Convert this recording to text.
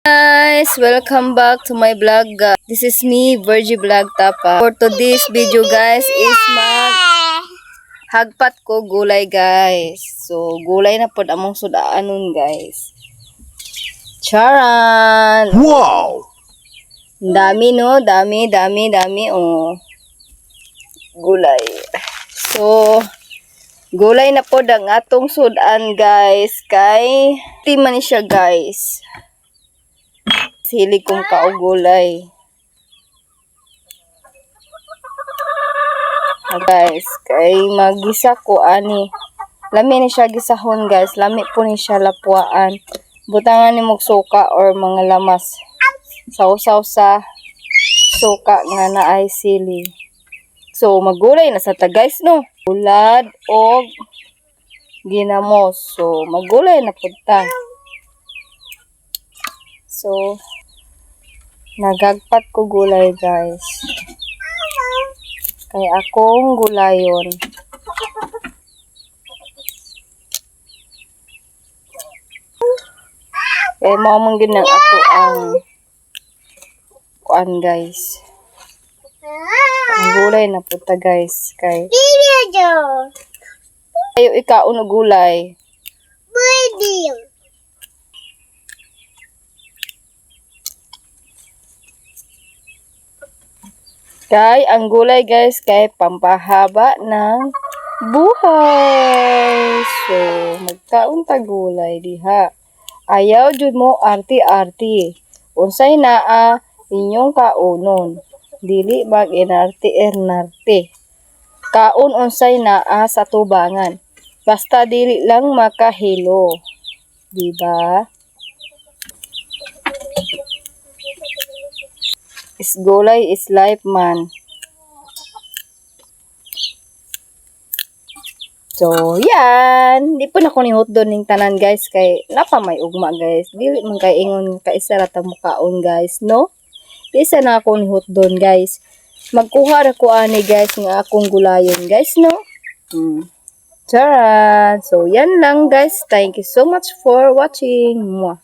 Guys, welcome back to my vlog. This is me, Virgie Vlog Tapa. For today's video guys is hagpat ko gulay guys. So gulay na pod among sudaan nun guys. Charan! Wow! Dami no, dami oh. Gulay. So gulay na pod ang atong sudan guys kay di man siya guys. Hilig kong kaugulay. Guys, kay magisa ko ani. Lami ni siya gisahon guys. Lami po ni siya lapuaan. Butangan ni mog suka or mga lamas. Sausaw sa suka nga na ay sili. So magulay na sa ta guys no. Bulad og ginamos. So magulay na pud ta. So nagagpat ko gulay guys. Kaya akong gulayon. Kaya mamang ginang ato ang kuan guys. Ang gulay na puta guys. Kay ayo ikaon og gulay. Kay ang gulay guys kay pampahaba ng buhay. So magkaon ta gulay diha. Ayaw jud mo arti-arti. Unsay naa inyong kaunon. Dili mag inarte-ernarte. Kaon unsay naa sa tubangan. Basta dili lang makahilo. Diba? Is gulay is life man. So, yan. Di po na ko ni hotdon ning tanan guys. Kay napa may ugma guys. Dili man kay ingon kaisa ra ta mukaon guys, no? Di sa na ako ni hotdon guys. Magkuha ra ko ani guys nga akong gulayon guys, no? Charan. So, yan lang guys. Thank you so much for watching. Mwah.